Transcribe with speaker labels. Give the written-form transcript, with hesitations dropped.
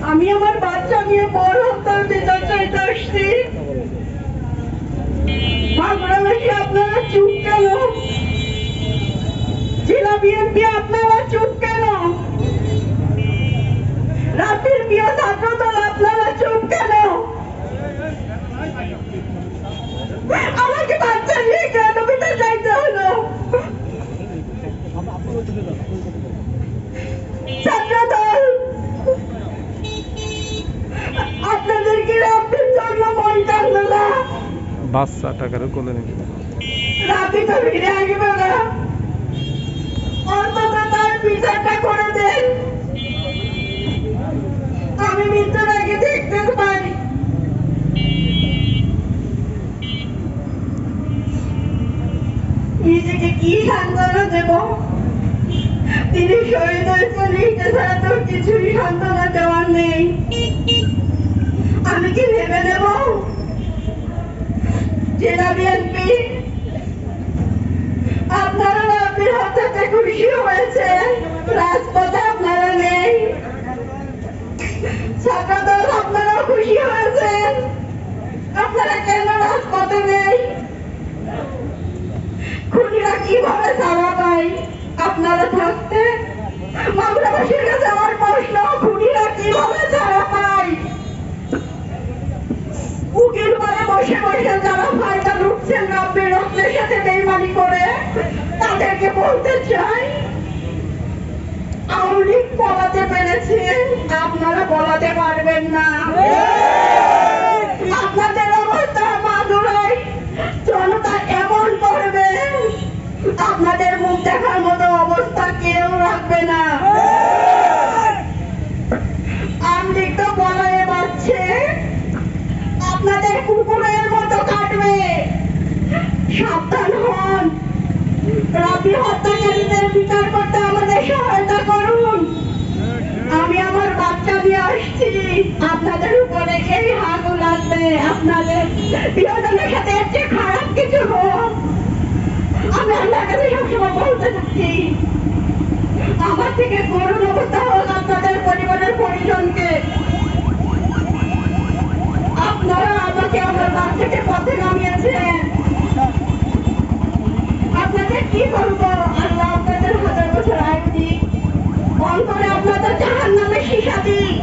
Speaker 1: আমি আমার বাচ্চা নিয়ে বড় হত্যার বিচার চাইতে আসছি। মাগুরাবাসী আপনারা চুপ কেন? জেলা বিএনপি আপনারা চুপ কেন? রাতের প্রিয় ছাত্রদল আপনারা চুপ কেন? আমাকে বাচ্চা নিয়ে কেন বিচার চাইতে হলো? ছাত্রদল আপনাদেরকে রাতের জন্য মন কাঁদলো না?
Speaker 2: বাচ্চাটাকে কোলে নিয়ে
Speaker 1: রাতে তো ফিরে আসবে না, অন্তত তার বিচারটা করে দেন। আমি মৃত্যুর আগে দেখতে পারি। নিজেকে কি সান্ত্বনা দেব? তিনি শহীদ হয়েছেন, লিখতে ছাড়া তো কিছুই সান্ত্বনা দেওয়ার নেই। আমি কি ভেবে নেব জেলা বিএনপি আপনারা রাব্বির হত্যাতে খুশি হয়েছে, রাজপথে আপনারা নেই? ছাত্রদল আপনারা খুশি হয়েছেন, আপনারা কেন রাজপথে নেই? খুনিরা কিভাবে ছাড়া পায় আপনারা থাকতে? মাগুরাবাসীর কাছে আমার প্রশ্ন, খুনিরা কিভাবে ছাড়া পায়? উকিল পারে বসে বসে যারা ফায়দা লুটছেন রাব্বির রক্তের সাথে বেইমানি করে, তাদেরকে বলতে চাই আওয়ামী লীগ পলাতে পেরেছে, আপনারা পলাতে পারবেন না। আপনাদের অবস্থা মাগুরায় জনতা এমন করবে, আপনাদের মুখ দেখার মতো অবস্থা কেউ রাখবে না। আওয়ামী লীগ তো পলায়ে বাঁচছে, আপনাদের কুকুরের মতো কাটবে। সাবধান হন। রাব্বি হত্যাকারীদের বিচার করতে আমাদের সহায়তা করুন। আমি আমার বাচ্চা নিয়ে আসছি, আপনাদের উপরে এই হাগু লাগবে। আপনাদের বিনোদনের সাথে এর চেয়ে খারাপ কিছু হোক, আমি আল্লাহর কাছে সবসময় বলতে থাকি, আমার থেকে করুণ অবস্থা হোক আপনাদের পরিবারের পরিজনকে। আপনারা আমাকে আমার বাচ্চাকে পথে নামিয়েছেন, আপনাদের কি করবো? আল্লাহ আপনাদের হাজার বছর আয়ু দিক, অন্তরে আপনাদের জাহান্নামের শিশা দিক।